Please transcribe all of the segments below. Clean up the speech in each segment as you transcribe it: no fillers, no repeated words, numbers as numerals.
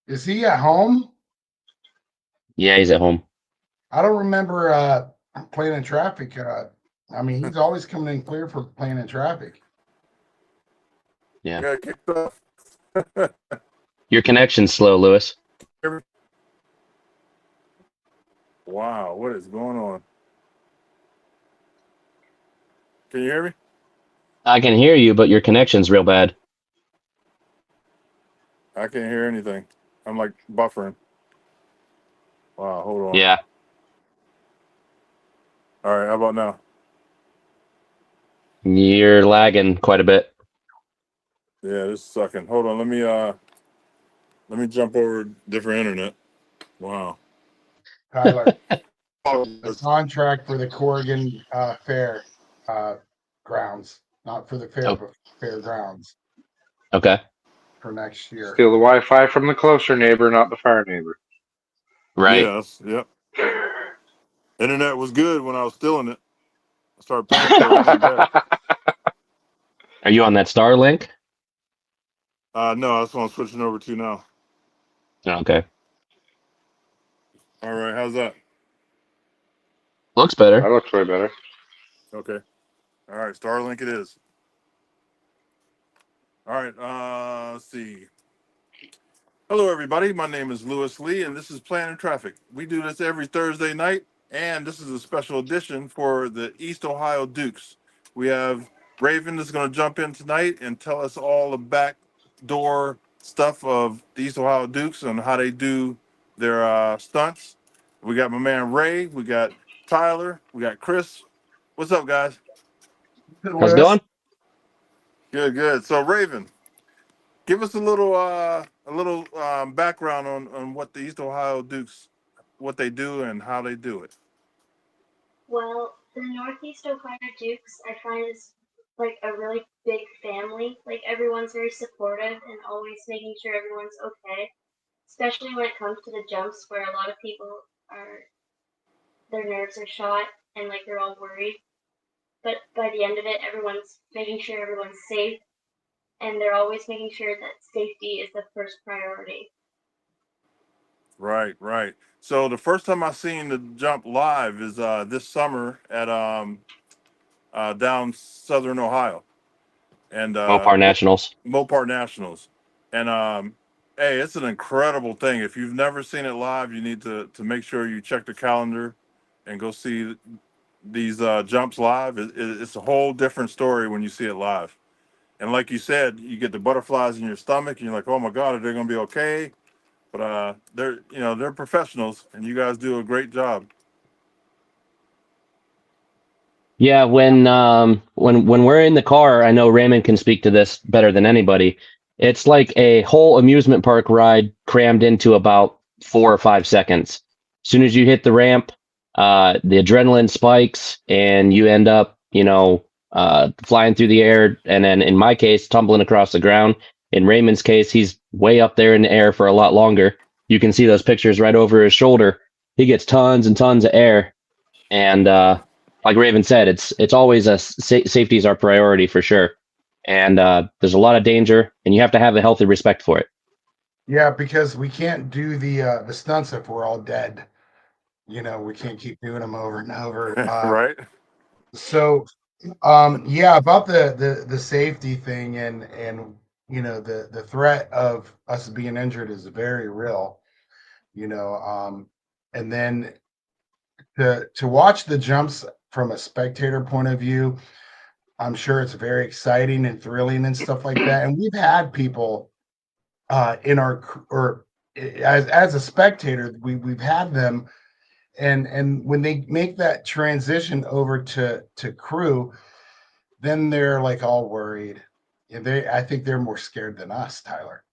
Is he at home? Yeah, he's at home. I don't remember playing in traffic. I mean, he's always coming in clear for playing in traffic. Yeah. Got kicked off. Your connection's slow, Lewis. Hear me? Wow, what is going on? Can you hear me? I can hear you, but your connection's real bad. I can't hear anything. I'm like buffering. Wow, hold on. Yeah. All right, how about now? You're lagging quite a bit. Yeah, this is sucking. Hold on, let me jump over different internet. Wow. Tyler, the Apologies. contract for the Corrigan Fair uh, grounds, not for the fair, Oh, but fairgrounds okay. for next year. Steal the Wi-Fi from the closer neighbor, not the far neighbor. Right. Yes, yep. Internet was good when I was stealing it. I started paying for it. It went bad. Are you on that Starlink? No, that's what I'm switching over to now. Okay. All right, how's that? Looks That better. looks way better. Okay. All right, Starlink it is. All right, let's see. Hello, everybody. My name is Lewis Lee, and this is Planning Traffic. We do this every Thursday night, and this is a special edition for the East Ohio Dukes. We have Raven that's going to jump in tonight and tell us all the backdoor stuff of the East Ohio Dukes and how they do their stunts. We got my man Ray, we got Tyler, we got Chris. What's up, guys? How's it Lewis, going? Good, good. So, Raven, give us a little background on what the East Ohio Dukes, what they do and how they do it. Well, the Northeast Ohio Dukes, I find is like a really big family. Like everyone's very supportive and always making sure everyone's okay. Especially when it comes to the jumps where a lot of people are their nerves are shot and like they're all worried. But by the end of it everyone's making sure everyone's safe and they're always making sure that safety is the first priority. Right, right. So the first time I seen the jump live is this summer at down Southern Ohio and Mopar Nationals. Mopar Nationals, and hey, it's an incredible thing. If you've never seen it live, you need to make sure you check the calendar and go see these jumps live. It's a whole different story when you see it live. And like you said, you get the butterflies in your stomach, and you're like, "Oh my God, are they going to be okay?" But they're they're professionals, and you guys do a great job. Yeah, when we're in the car, I know Raymond can speak to this better than anybody. It's like a whole amusement park ride crammed into about 4 or 5 seconds. As soon as you hit the ramp, the adrenaline spikes, and you end up, flying through the air, and then in my case, tumbling across the ground. In Raymond's case, he's way up there in the air for a lot longer. You can see those pictures right over his shoulder. He gets tons and tons of air, and like Raven said, it's always safety is our priority for sure, and there's a lot of danger, and you have to have a healthy respect for it. yeah, because we can't do the stunts if we're all dead. You know, we can't keep doing them over and over. Right? So yeah, about the safety thing and the threat of us being injured is very real, you know. And then to watch the jumps from a spectator point of view, I'm sure it's very exciting and thrilling and stuff like that. And we've had people in our or as a spectator, we've had them, and when they make that transition over to crew, then they're like all worried. And I think they're more scared than us, Tyler.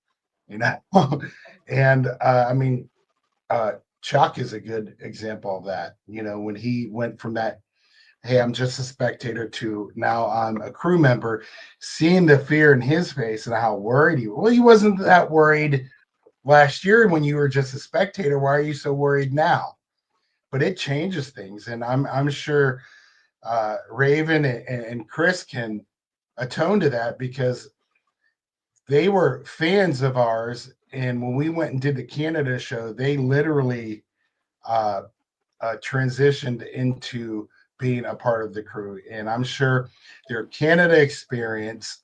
You know, and I mean, Chuck is a good example of that. You know, when he went from that, hey, I'm just a spectator to now I'm a crew member, seeing the fear in his face and how worried he. Well, he wasn't that worried last year when you were just a spectator. Why are you so worried now? But it changes things, and I'm sure Raven and Chris can atone to that because they were fans of ours and when we went and did the Canada show, they literally uh, transitioned into being a part of the crew. And I'm sure their Canada experience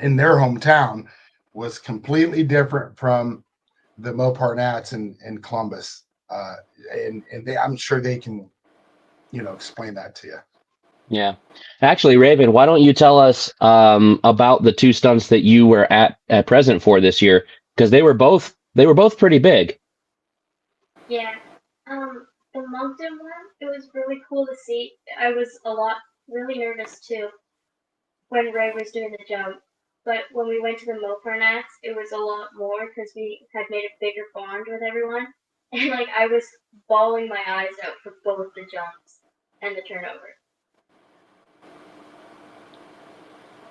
in their hometown was completely different from the Mopar Nats in Columbus. Uh, and I'm sure they can, explain that to you. Yeah. Actually, Raven, why don't you tell us about the two stunts that you were at present for this year? Because they were both pretty big. Yeah. The Moncton one, it was really cool to see. I was really nervous too when Ray was doing the jump. But when we went to the Mopar Nats, it was a lot more because we had made a bigger bond with everyone. And like I was bawling my eyes out for both the jumps and the turnover.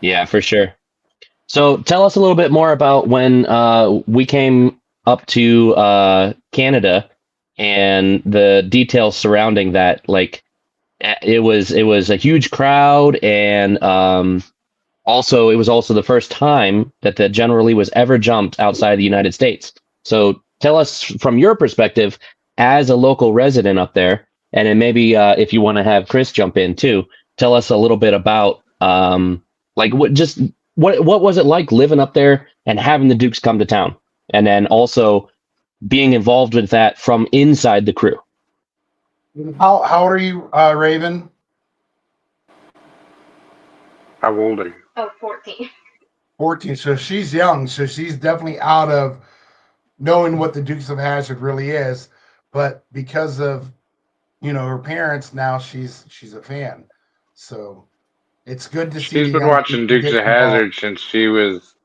Yeah, for sure. So tell us a little bit more about when we came up to Canada and the details surrounding that. Like it was a huge crowd, and also it was also the first time that the General Lee was ever jumped outside the United States. So tell us from your perspective as a local resident up there, and then maybe if you want to have Chris jump in too, tell us a little bit about like what was it like living up there and having the Dukes come to town, and then also being involved with that from inside the crew. How old are you, Raven? How old are you? Oh, 14. 14. So she's young. So she's definitely out of knowing what the Dukes of Hazzard really is. But because of her parents, now she's a fan. So it's good to see She's the been young watching people Dukes get of involved. Hazzard since she was.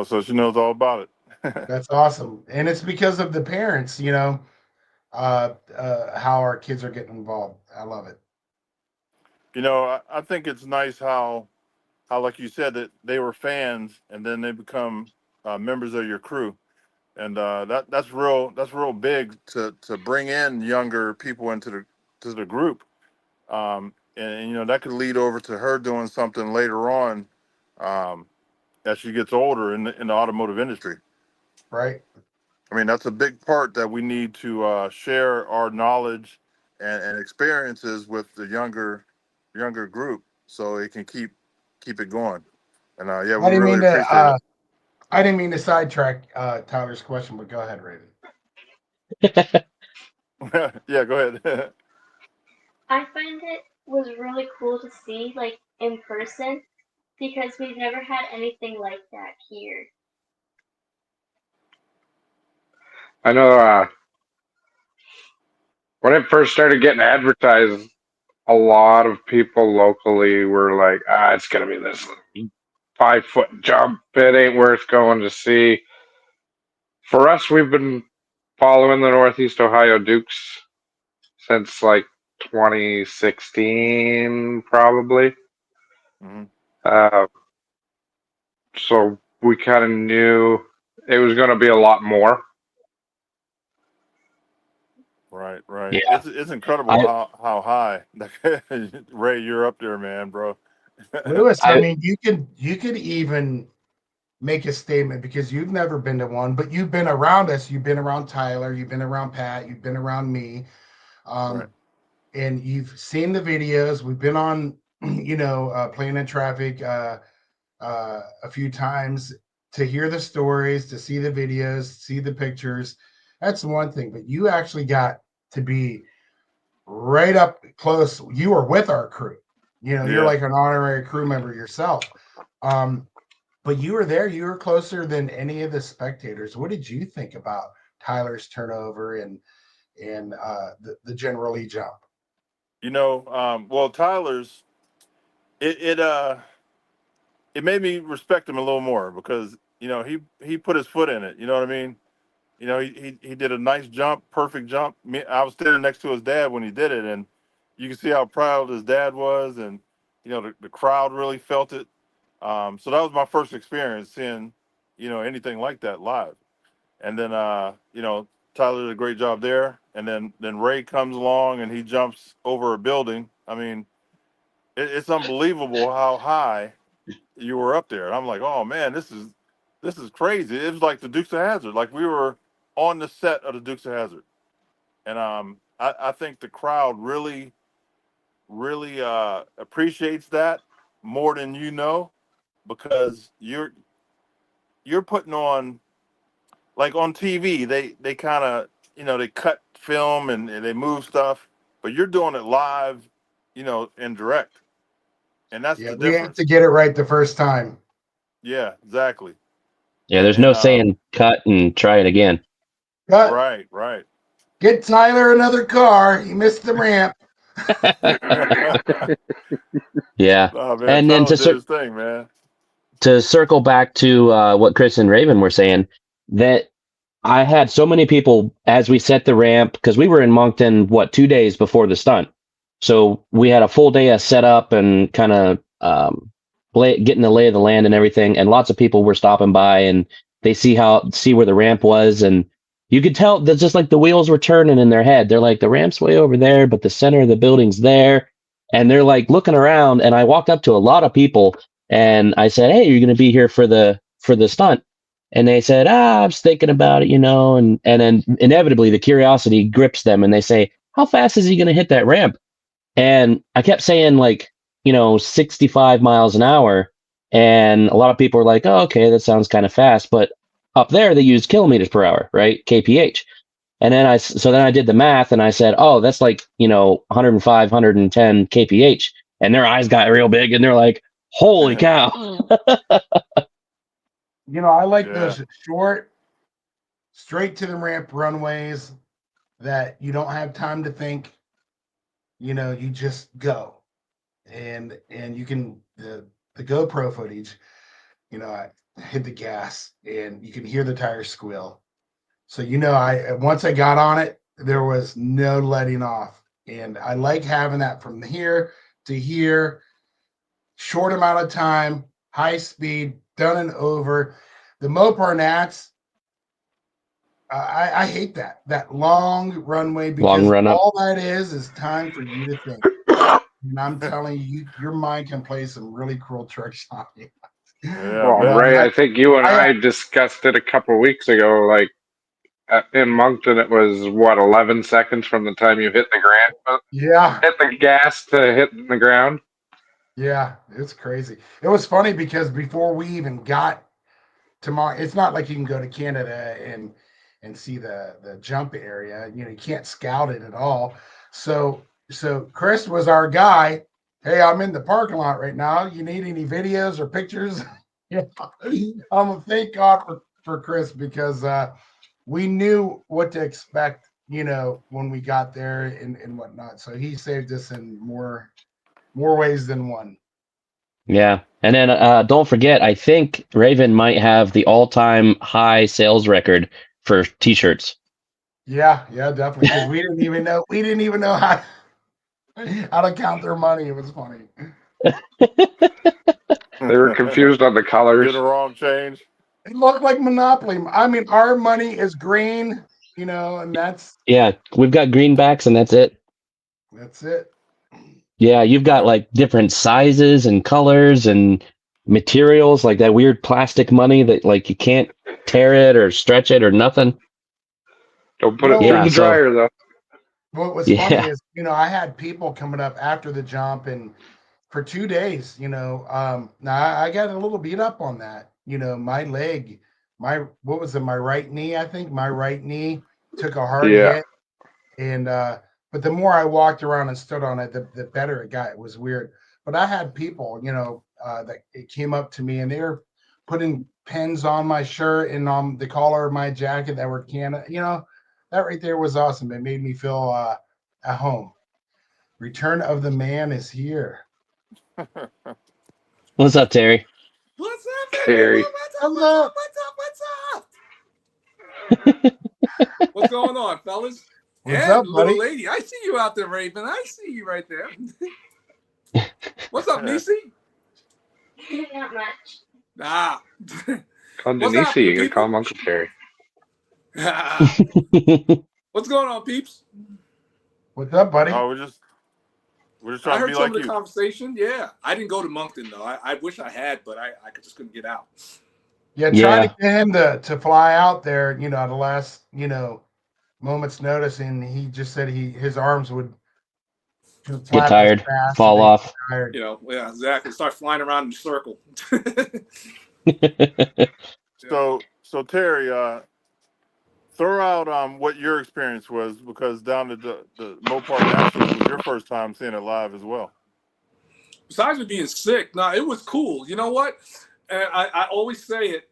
So she knows all about it. That's awesome, and it's because of the parents. How our kids are getting involved. I love it. I think it's nice how like you said that they were fans and then they become members of your crew, and that's real big to bring in younger people to the group, and that could lead over to her doing something later on, um, as she gets older in the automotive industry. Right? I mean, that's a big part that we need to share our knowledge and experiences with the younger group, so it can keep it going. And yeah, I we didn't really mean to. appreciate it. I didn't mean to sidetrack Tyler's question, but go ahead, Raven. Yeah, go ahead. I find it was really cool to see like in person because we've never had anything like that here. I know when it first started getting advertised, a lot of people locally were like, it's going to be this 5 foot jump. It ain't worth going to see. For us, we've been following the Northeast Ohio Dukes since like 2016, probably. Hmm. Uh, so we kind of knew it was going to be a lot more. Right, right. Yeah, It's incredible I how high Ray, you're up there, man, bro. Lewis, I I mean, you could even make a statement because you've never been to one, but you've been around us. You've been around Tyler. You've been around Pat. You've been around me. Right. Um, and you've seen the videos. We've been on, playing in traffic a few times to hear the stories, to see the videos, see the pictures. That's one thing. But you actually got to be right up close. You were with our crew. You're Yeah. like an honorary crew member yourself. Um, but you were there. You were closer than any of the spectators. What did you think about Tyler's turnover and the General Lee jump? Well, Tyler's it it uh it made me respect him a little more because he put his foot in it. You know what I mean? He did a nice jump, perfect jump. I was standing next to his dad when he did it, and you can see how proud his dad was, and the crowd really felt it. So that was my first experience seeing anything like that live. And then Tyler did a great job there, and then Ray comes along and he jumps over a building. I mean, it's unbelievable how high you were up there. And I'm like, oh man, this is crazy. It was like the Dukes of Hazzard. Like we were on the set of the Dukes of Hazzard, and I think the crowd really appreciates that more than you know, because you're putting on, like on TV. They kind of, they cut film and they move stuff, but you're doing it live, and direct, and that's Yeah, the we have to difference. get it right the first time. Yeah, exactly. Yeah, there's And no saying cut and try it again. Cut. right. Get Tyler another car. He missed the ramp. Yeah. Oh man, And then Tyler did his thing, man. to circle back to what Chris and Raven were saying, that I had so many people as we set the ramp, because we were in Moncton, 2 days before the stunt. So we had a full day of setup and kind of getting the lay of the land and everything. And lots of people were stopping by and they see where the ramp was. And you could tell that just like the wheels were turning in their head. They're like, the ramp's way over there, but the center of the building's there. And they're like looking around. And I walked up to a lot of people and I said, "Hey, you're going to be here for the stunt?" And they said, "I was thinking about it, and then inevitably the curiosity grips them and they say, "How fast is he going to hit that ramp?" And I kept saying, like, 65 miles an hour. And a lot of people were like, "Oh, okay, that sounds kind of fast." But up there, they use kilometers per hour, right? KPH. And then so then I did the math and I said, "Oh, that's like, 105, 110 kph." And their eyes got real big and they're like, "Holy cow." I like Yeah. those short, straight to the ramp runways that you don't have time to think. You just go, and you can the GoPro footage. I hit the gas, and you can hear the tires squeal. So I once I got on it, there was no letting off, and I like having that from here to here, short amount of time, high speed, done and over. The Mopar Nats, I hate that long runway Long because run up. all that is time for you to think. And I'm telling you, your mind can play some really cruel tricks on you. Yeah, I Well, bet. Ray, I think you and I I discussed it a couple weeks ago. Like in Moncton, it was what 11 seconds from the time you yeah, hit the gas to hitting the ground. yeah, it's crazy. It was funny because before we even got tomorrow, it's not like you can go to Canada and see the jump area. You can't scout it at all. So Chris was our guy. Hey, I'm in the parking lot right now. You need any videos or pictures? Yeah. I'm a thank God for Chris because we knew what to expect, when we got there and whatnot. So he saved us in more ways than one. Yeah. And then don't forget, I think Raven might have the all-time high sales record for t-shirts. Yeah, definitely. Because we didn't even know how to count their money. It was funny. They were confused on the Get colors. a wrong change. It looked like Monopoly. I mean, our money is green, and Yeah, we've got greenbacks and that's it. that's it. Yeah, you've got Yeah. like different sizes and colors and materials, like that weird plastic money that like you can't tear it or stretch it or nothing. Don't You put it know through Yeah, the so dryer though. what was funny yeah. is, I had people coming up after the jump and for 2 days, now I got a little beat up on that. My leg, what was it, my right knee, I think my right knee took a hard Yeah. hit. And but the more I walked around and stood on it, the better it got. It was weird. But I had people, that it came up to me and they were putting pins on my shirt and on the collar of my jacket that were that right there was awesome. It made me feel at home. Return of the man is here. What's up, Terry? What's up, everyone? Terry. What's up? What's Hello. up? What's up? What's up? What's going on, fellas? What's And up, little buddy? lady, I see you out there, Raven. I see you right there. What's up, Nisi? Not much. Ah, Call what's Denise, happening, you can call people? him Uncle Terry. What's going on, peeps? What's up, buddy? Oh, we're just I trying to heard be some of like the you. conversation. Yeah, I didn't go to Moncton though. I wish I had, but I just couldn't get out. Yeah, trying to Yeah, get him to fly out there, at the last, moment's notice, and he just said his arms would get flap as tired, fast and fall they get off. tired. Yeah, exactly. Start flying around in a circle. Yeah. So Terry, throw out what your experience was, because down at the Mopar Nationals was your first time seeing it live as well. Besides me being sick, no, it was cool. You know what? And I always say it.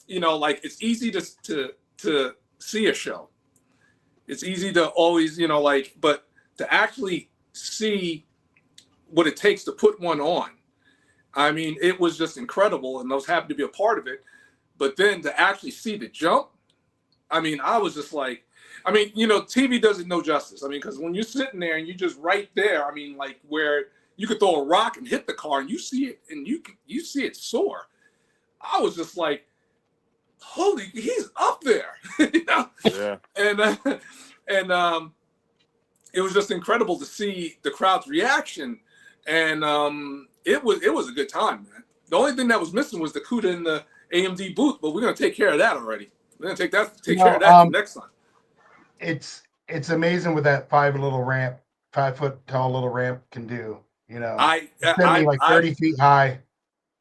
Like it's easy to see a show. It's easy to always, but to actually see what it takes to put one on. I mean, it was just incredible, and I was happy to be a part of it. But then to actually see the jump, I mean, I was just like, TV does it no justice. I mean, because when you're sitting there and you're just right there, I mean, like where you could throw a rock and hit the car and you see it and you see it soar. I was just like, holy, he's up there, Yeah. And it was just incredible to see the crowd's reaction, and it was a good time, man. The only thing that was missing was the CUDA in the AMD booth, but we're gonna take care of that already. We're gonna You take care know, of that for next time. it's amazing what that 5 foot tall little ramp can do. I It's gonna be I like I 30 feet high.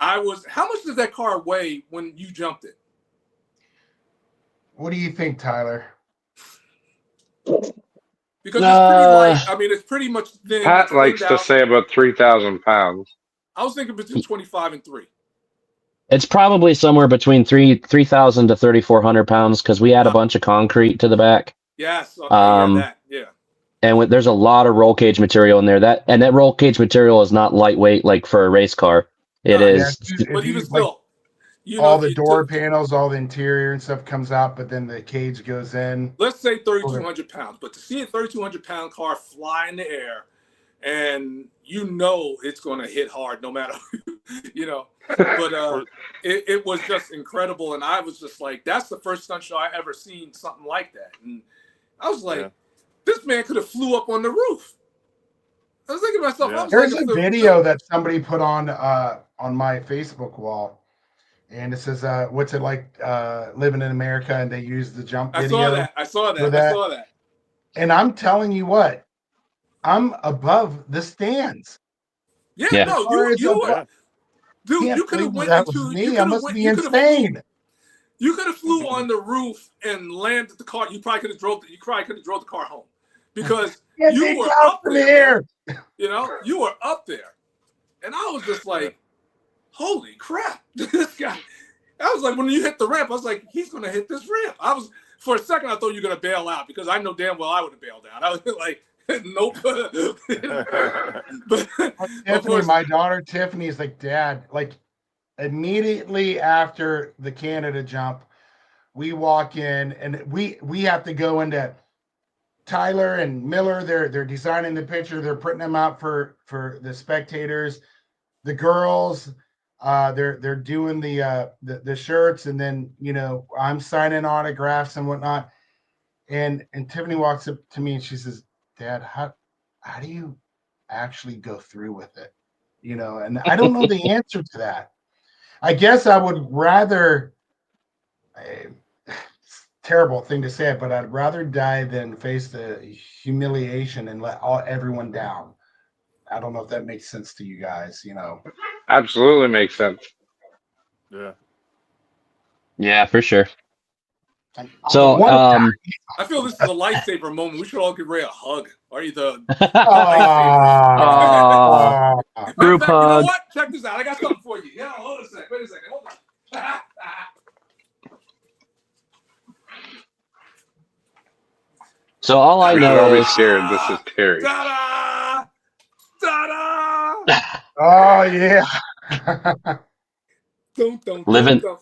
I was. How much does that car weigh when you jumped it? What do you think, Tyler? Because it's pretty light. uh, I mean, it's pretty much thin. Pat It's thinned likes to out. say about 3,000 pounds. I was thinking between 25 and 3. it's probably somewhere between 3,000 to 3,400 pounds because we add a bunch of concrete to the back. Yes. Okay. Yeah. Um, That. Yeah. and there's a lot of roll cage material in there. That roll cage material is not lightweight like for a race car. It No. Yeah, is. But if even you like still, all the you took. door panels, all the interior and stuff comes out, but then the cage goes in. Let's say 3,200 pounds. But to see a 3,200 pound car fly in the air, and it's going to hit hard no matter, you know. But it was just incredible, and I was just like, that's the first stunt show I ever seen something like that, and I was like, Yeah. this man could have flew up on the roof. I was thinking to myself, Yeah. I was There's like, a video that somebody put on my Facebook wall, and it says, "What's it like living in America?" And they use the jump I saw video that. I saw for that. I that. saw that. And I'm telling you what, I'm above the stands. Yeah, Yeah. no, Car is you were, Yeah. dude. Can't You could believe have went that was into. me. I must be You could have flew. insane. You could have flew on the roof and landed the car. You probably could have drove. You probably could have drove the car home because Can't you take were out up from there, man. here. You were up there, and I was just like, "Holy crap, this guy!" I was like, when you hit the ramp, I was like, "He's gonna hit this ramp." For a second, I thought you were gonna bail out because I know damn well I would have bailed out. I was like, "Nope." but Tiffany, for my daughter Tiffany is like, Dad, like immediately after the Canada jump, we walk in and we have to go into Tyler and Miller. They're designing the picture. They're putting them out for the spectators. The girls, they're doing the shirts, and then I'm signing autographs and whatnot. And Tiffany walks up to me and she says, "Dad, how do you actually go through with it?" And I don't know the answer to that. I guess I would rather. Terrible thing to say, but I'd rather die than face the humiliation and let everyone down. I don't know if that makes sense to you guys. Absolutely makes sense. Yeah. Yeah, for sure. I'm the So, one. I feel this is a lightsaber moment. We should all give Ray a hug. Or the lightsabers. Aw, Ah, Matter of group fact, you know hug. what? Check this out. I got something for you. Yeah, hold on a second. Wait a second. Hold on. So all I You should know all be is scared. This is Terry. Ta-da! Ta-da! oh yeah. Dun, dun, dun, living dun.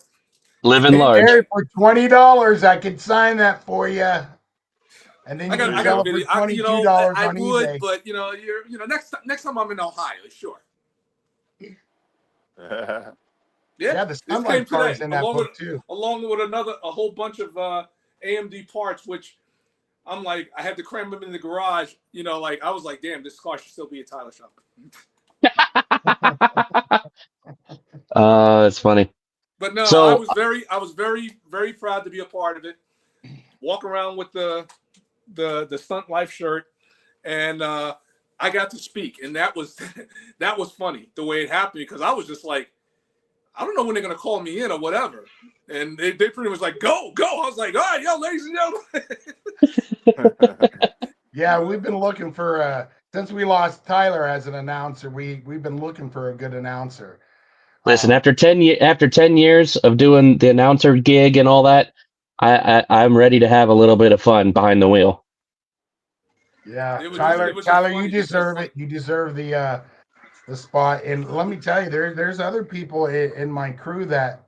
living Hey, large. Terry, for $20, I could sign that for you, and then you There can you I got a sell go. it for video. $22 I on would, eBay. but next time I'm in Ohio, sure. Yeah. Yeah, Yeah, the this Sunlight came car is today, in that book too. along with a whole bunch of AMD parts, which I'm like, I had to cram them in the garage. Like I was like, damn, this car should still be a Tyler shop. It's funny. But no, So I was very proud to be a part of it. Walk around with the stunt life shirt, and I got to speak, and that was that was funny the way it happened because I was just like, I don't know when they're gonna call me in or whatever, and they pretty much like go. I was like, all right, yo, ladies and gentlemen. Yeah, we've been looking for since we lost Tyler as an announcer. We've been looking for a good announcer. listen, after 10 years of doing the announcer gig and all that, I'm ready to have a little bit of fun behind the wheel. Yeah, It Tyler, was just Tyler, you funny because deserve it. You deserve the spot. And let me tell you, there's other people in my crew that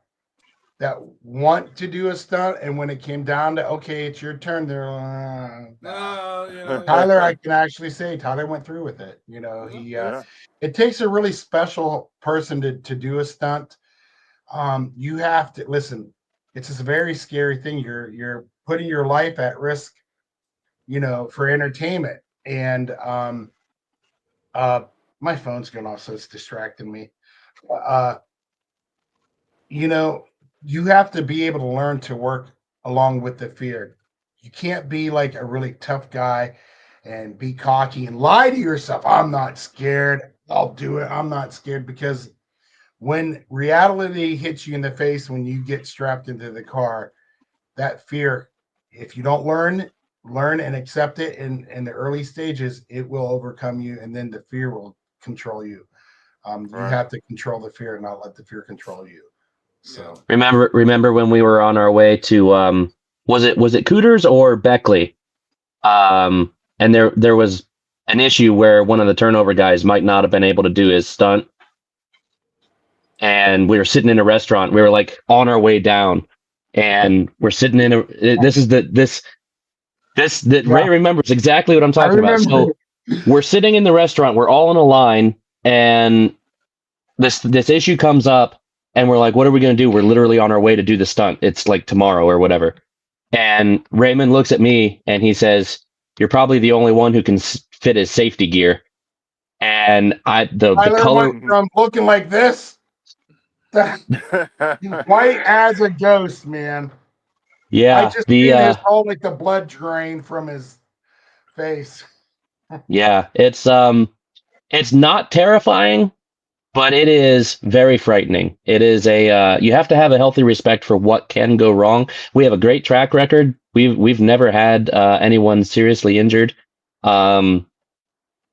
want to do a stunt, and when it came down to okay, it's your turn, they're nah. you know, Tyler, I can actually say Tyler went through with it. You know, yeah. he Yeah. it takes a really special person to do a stunt. You have to listen. It's just a very scary thing. You're putting your life at risk, you know, for entertainment. And uh, my phone's going off, so it's distracting me. Uh, you know, you have to be able to learn to work along with the fear. You can't be like a really tough guy and be cocky and lie to yourself. I'm not scared. I'll do it. I'm not scared because when reality hits you in the face when you get strapped into the car, that fear, if you don't learn and accept it in the early stages, it will overcome you, and then the fear will control you. You Right. have to control the fear and not let the fear control you. Yeah. So Remember when we were on our way to was it Cooters or Beckley? And there was an issue where one of the turnover guys might not have been able to do his stunt, and we were sitting in a restaurant. We were like on our way down, and we're sitting in a. This is this that yeah, Ray remembers exactly what I'm I talking about. remember. So we're sitting in the restaurant. We're all in a line, and this issue comes up, and we're like, "What are we going to do?" We're literally on our way to do the stunt. It's like tomorrow or whatever. And Raymond looks at me and he says, "You're probably the only one who can fit his safety gear." And the Tyler went color, from looking like this to white as a ghost, man. I yeah, just the seen his whole like the blood drain from his face. yeah, it's not terrifying, but it is very frightening. It is a you have to have a healthy respect for what can go wrong. We have a great track record. We've never had anyone seriously injured. Um,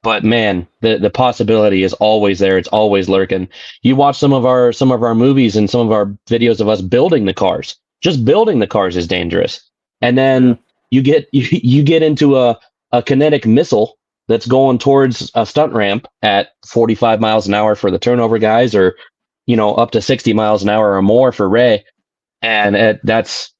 but man, the possibility is always there. It's always lurking. You watch some of our movies and some of our videos of us building the cars. Just building the cars is dangerous. And Yeah. then you get into a kinetic missile that's going towards a stunt ramp at 45 miles an hour for the turnover guys, or up to 60 miles an hour or more for Ray, and that's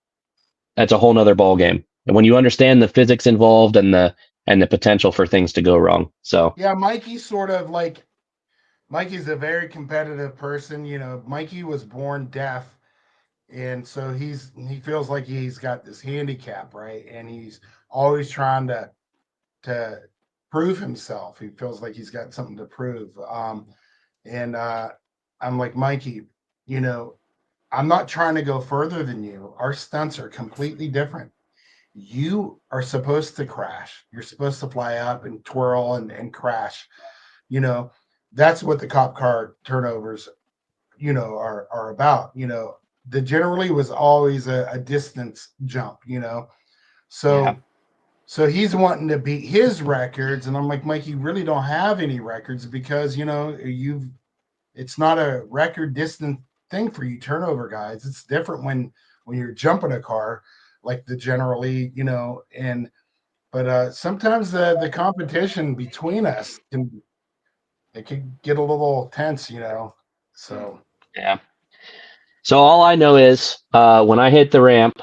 a whole nother ball game. And when you understand the physics involved and the potential for things to go wrong, so. Yeah, Mikey's sort of like Mikey's a very competitive person. You know, Mikey was born deaf, and so he feels like he's got this handicap, right? And he's always trying to prove himself. He feels like he's got something to prove. And I'm like, Mikey, you know, I'm not trying to go further than you. Our stunts are completely different. You are supposed to crash. You're supposed to fly up and twirl and crash. You know, that's what the cop car turnovers, are about. The generally was always a distance jump, Yeah. so he's wanting to beat his records, and I'm like, Mike, you really don't have any records because you've it's not a record distance thing for you turnover guys. It's different when you're jumping a car like the generally, and but sometimes the competition between us can get a little tense, Hmm. so Yeah. So all I know is when I hit the ramp,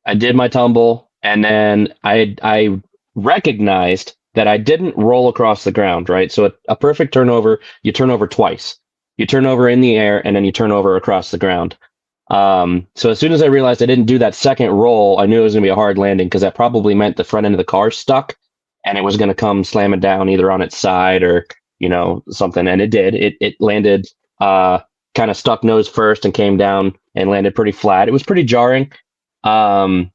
I did my tumble, and then I recognized that I didn't roll across the ground, right? So a perfect turnover, you turn over twice. You turn over in the air, and then you turn over across the ground. So as soon as I realized I didn't do that second roll, I knew it was going to be a hard landing because that probably meant the front end of the car stuck, and it was going to come slamming down either on its side or something. And it did. It landed uh, kind of stuck nose first and came down and landed pretty flat. It was pretty jarring. Um,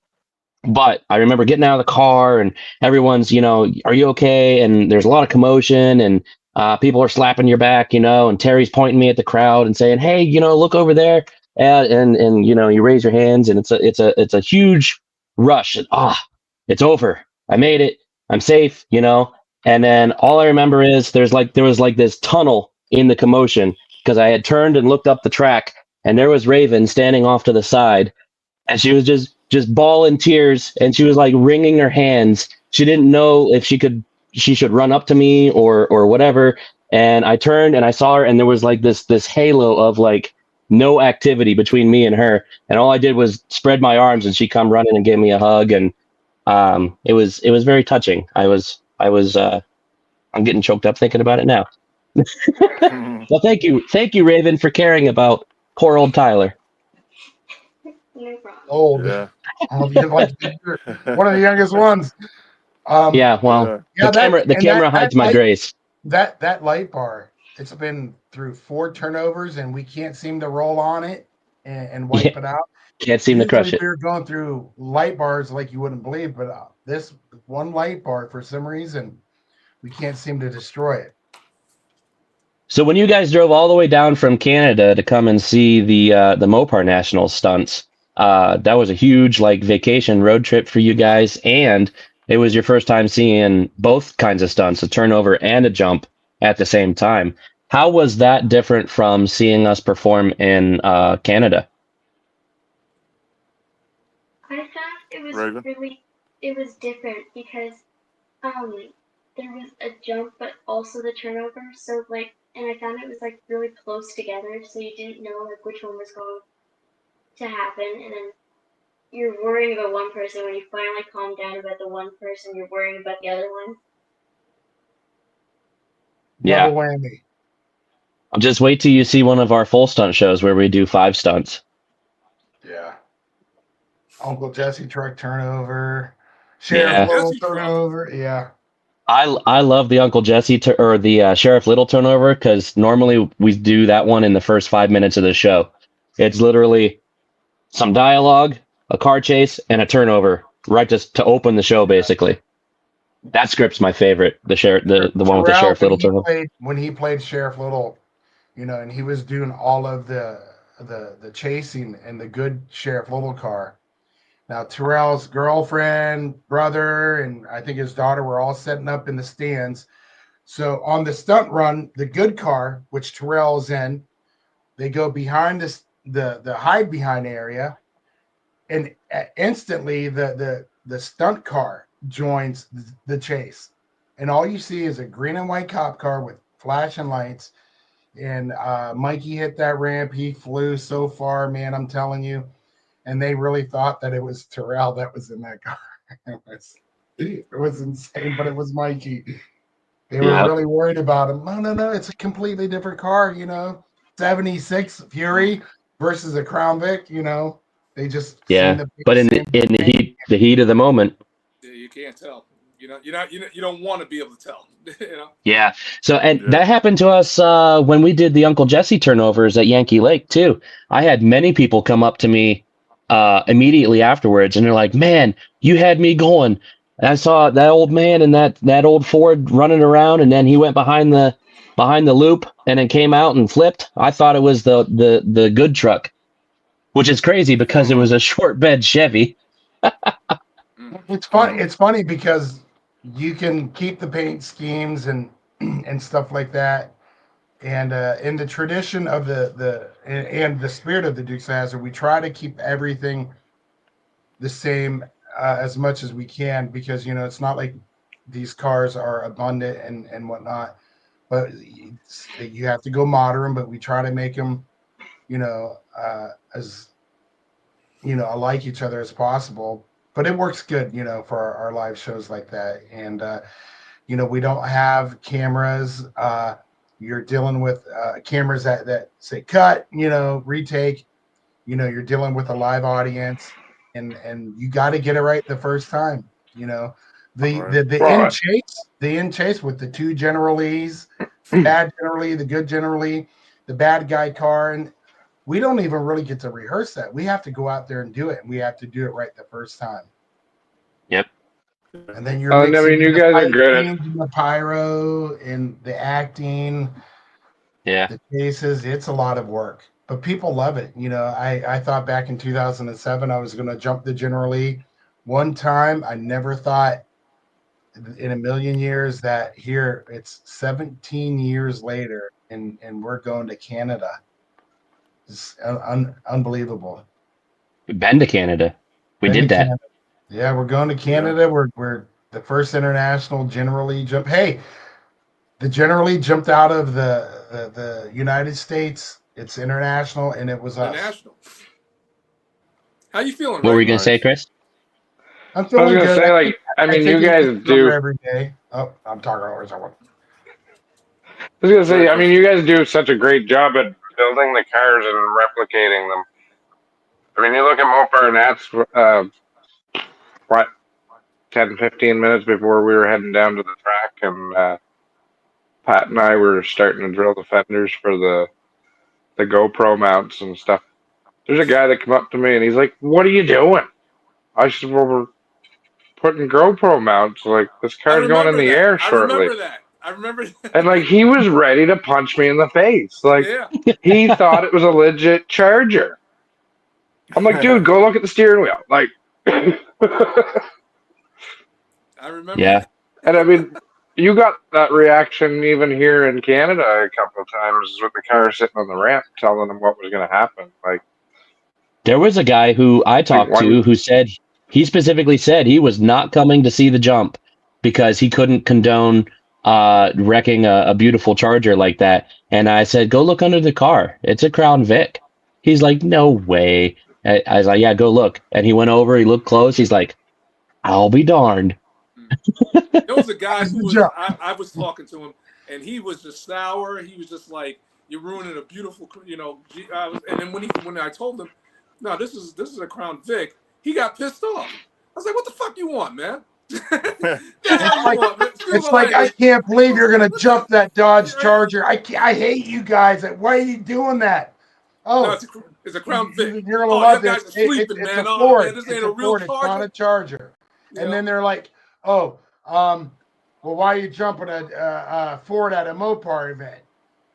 but I remember getting out of the car and everyone's, are you okay? And there's a lot of commotion and people are slapping your back, and Terry's pointing me at the crowd and saying, "Hey, look over there." And you raise your hands and it's a huge rush. And, it's over. I made it. I'm safe, And then all I remember is there was like this tunnel in the commotion because I had turned and looked up the track and there was Raven standing off to the side and she was just bawling tears and she was like wringing her hands. She didn't know if she should run up to me or whatever. And I turned and I saw her and there was like this halo of like no activity between me and her. And all I did was spread my arms and she come running and gave me a hug. And it was very touching. I'm getting choked up thinking about it now. Well, thank you, Raven, for caring about poor old Tyler. No problem. Old. Yeah. You're like you're one of the youngest ones. Um, Yeah, well, Yeah. yeah, the camera hides my grace. that light bar, it's been through 4 turnovers and we can't seem to roll on it and wipe Yeah, it out. can't seem to Usually crush it. we're going through light bars like you wouldn't believe, but this one light bar, for some reason, we can't seem to destroy it. So when you guys drove all the way down from Canada to come and see the Mopar National stunts, that was a huge like vacation road trip for you guys, and it was your first time seeing both kinds of stunts, a turnover and a jump at the same time. How was that different from seeing us perform in Canada? I found Raven. it was different because um there was a jump but also the turnover, so like, and I found it was like really close together, so you didn't know like which one was going to happen, and then you're worrying about one person. When you finally calm down about the one person, you're worrying about the other one. Double Yeah, whammy. I'll just wait till you see one of our full stunt shows where we do 5 stunts. Yeah. Uncle Jesse truck turnover, Sheriff Yeah. Little Jesse truck. turnover. Yeah. I love the Uncle Jesse or the Sheriff Little turnover because normally we do that one in the first 5 minutes of the show. It's literally some dialogue, a car chase, and a turnover, right just to open the show. Basically, that script's my favorite. The one with the Throughout Sheriff Little turnover. when he played Sheriff Little, and he was doing all of the chasing in the good Sheriff Little car. Now Terrell's girlfriend, brother, and I think his daughter were all setting up in the stands. So on the stunt run, the good car, which Terrell's in, they go behind the hide behind area, and instantly the stunt car joins the chase, and all you see is a green and white cop car with flashing lights. And Mikey hit that ramp. He flew so far, man. I'm telling you. And they really thought that it was Terrell that was in that car. It was insane, but it was Mikey. They were Yeah, really worried about him. No, no, no. It's a completely different car, 76 Fury versus a Crown Vic, They just seen yeah. the But in same in thing. the heat of the moment. Yeah, you can't tell. You don't want to be able to tell. Yeah. So, and Yeah. that happened to us when we did the Uncle Jesse turnovers at Yankee Lake too. I had many people come up to me immediately afterwards, and they're like, "Man, you had me going. I saw that old man and that old Ford running around, and then he went behind the loop, and then came out and flipped. I thought it was the good truck, which is crazy because it was a short bed Chevy." It's fun. It's funny because you can keep the paint schemes and stuff like that. And in the tradition of and the spirit of the Dukes of Hazzard, we try to keep everything the same as much as we can, because it's not like these cars are abundant and whatnot. But you have to go modern. But we try to make them, as alike each other as possible. But it works good, for our live shows like that. And we don't have cameras. You're dealing with cameras that say cut, retake. You're dealing with a live audience, and you got to get it right the first time. The Right. the the in Well, chase, with the two generalies, the bad generally, the good generally, the bad guy car, we don't even really get to rehearse that. We have to go out there and do it, and we have to do it right the first time. Yep. And then you're I mean, mixing in you the guys are fight good at. scenes and the pyro and the acting, Yeah. the chases. It's a lot of work, but people love it. I thought back in 2007 I was going to jump the General Lee. One time, I never thought in a million years that here it's 17 years later, and we're going to Canada. It's unbelievable. We've been to Canada. We Been to did that. Canada. Yeah, we're going to Yeah. Canada. We're the first international General Lee jump. Hey, the General Lee jumped out of the United States. It's international, and it was us. International. How you feeling, What were Ray? you gonna say, Nice. Chris? I'm I was feeling gonna good. say, like, I I mean, think you you guys get do. stronger every day. Oh, I'm talking over someone. I was gonna Go say, ahead, I mean, Chris. you guys do such a great job at building the cars and replicating them. I mean, you look at Mopar and that's what 10, 15 minutes before we were heading down to the track, and Pat and I were starting to drill the fenders for the GoPro mounts and stuff. There's a guy that came up to me and he's like, "What are you doing?" I said, "Well, we're putting GoPro mounts. Like this I car's going in remember the that. air I shortly." remember that. I remember. And like he was ready to punch me in the face. Like Yeah, he thought it was a legit charger. I'm like, dude, go look at the steering wheel. Like, and I remember Yeah. that. I mean, you got that reaction even here in Canada a couple of times with the car sitting on the ramp telling them what was going to happen. There was a guy who I Like talked one, to who said he specifically said he was not coming to see the jump because he couldn't condone wrecking a beautiful charger like that. And I said, go look under the car. It's a Crown Vic. He's like, no way. I was like, yeah, go look. And he went over, he looked close. He's like, I'll be darned. There was a guy How's who the was jump? I was talking to him, and he was just sour. He was just like, "You're ruining a beautiful, and then when I told him, "No, this is a Crown Vic," he got pissed off. I was like, "What the fuck you want, man? The hell It's you like want, man? Excuse it's my like I language. can't believe you're gonna What the? jump that Dodge Right? Charger. I hate you guys. Why are you doing that? No, Oh, it's a Crown Vic. you're gonna Oh, you love this. guys are sleeping, It's a man. Oh man, Ford. this It's ain't a a real Ford. It's not Charger. a Charger. You And then know? they're like, oh, well, why are you jumping a Ford at a Mopar event?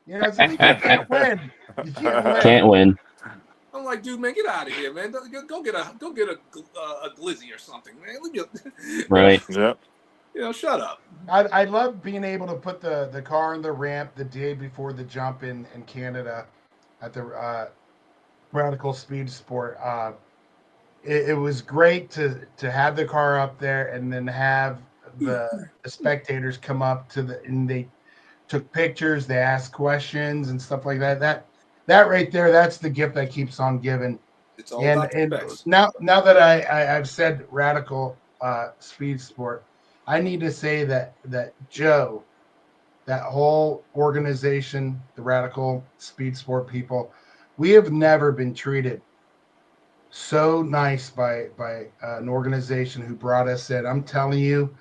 It's like you can't win. You can't win. Can't win. I'm like, dude, man, get out of here, man. Go get a glizzy or something, man. Right. Yep. Shut up. I love being able to put the car in the ramp the day before the jump in Canada at the Radical Speed Sport. It was great to have the car up there and then have the spectators come up and they took pictures, they asked questions and stuff like that. That right there, that's the gift that keeps on giving. It's all And about the and specs. now that I've said Radical Speed Sport, I need to say that Joe, that whole organization, the Radical Speed Sport people, we have never been treated so nice by an organization who brought us in. I'm telling you,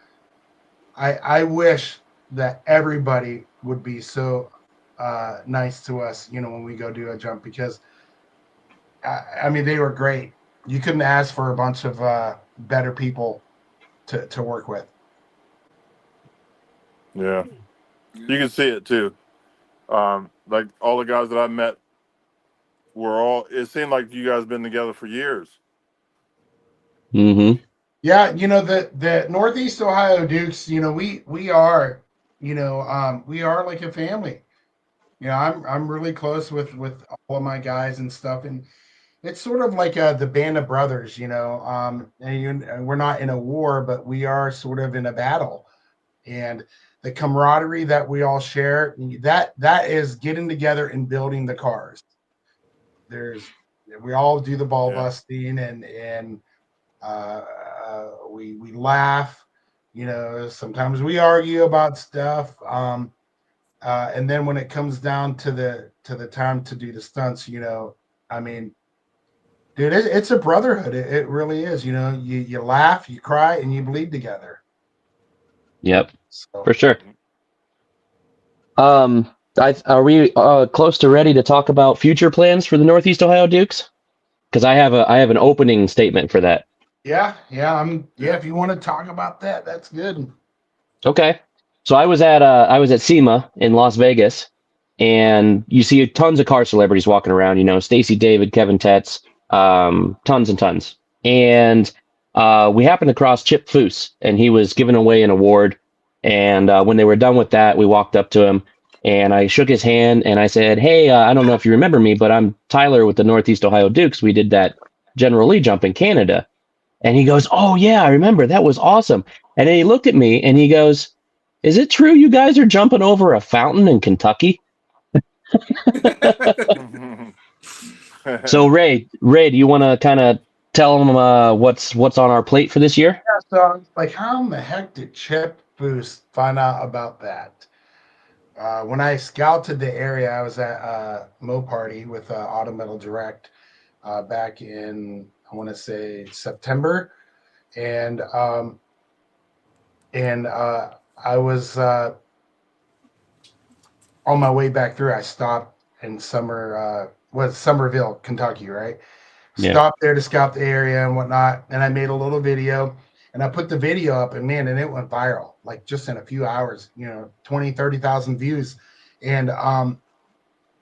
I wish that everybody would be so nice to us, when we go do a jump because I mean they were great. You couldn't ask for a bunch of better people to work with. Yeah. You can see it too. Like all the guys that I met were all. It seemed like you guys been together for years. Mm-hmm. Yeah, the Northeast Ohio Dukes, we are, we are like a family. I'm really close with all of my guys and stuff, and it's sort of like the band of brothers. And we're not in a war, but we are sort of in a battle, and the camaraderie that we all share, that is getting together and building the cars. There's we all do the ball Yeah. busting and we laugh. Sometimes we argue about stuff. And then when it comes down to the time to do the stunts, I mean, dude, it's a brotherhood. It really is. You laugh, you cry, and you bleed together. Yep. So For sure. Um, Are we close to ready to talk about future plans for the Northeast Ohio Dukes? Because I have an opening statement for that. Yeah, if you want to talk about that, that's good. Okay. So I was at SEMA in Las Vegas, and you see tons of car celebrities walking around. You know, Stacy David, Kevin Tetz, tons and tons. And we happened to cross Chip Foose, and he was giving away an award. And when they were done with that, we walked up to him, and I shook his hand, and I said, "Hey, I don't know if you remember me, but I'm Tyler with the Northeast Ohio Dukes. We did that General Lee jump in Canada." And he goes, "Oh yeah, I remember. That was awesome." And then he looked at me and he goes, "Is it true you guys are jumping over a fountain in Kentucky?" So Ray, do you want to kind of tell them what's on our plate for this year? Yeah, so I was like, how in the heck did Chip Boost find out about that? When I scouted the area, I was at Mo Party with Automotive Direct back in, I want to say, September, and I was on my way back through. I stopped in Somerville, Kentucky, right? Yeah. Stopped there to scout the area and whatnot. And I made a little video and I put the video up, and man, and it went viral like just in a few hours, 20, 30,000 views. And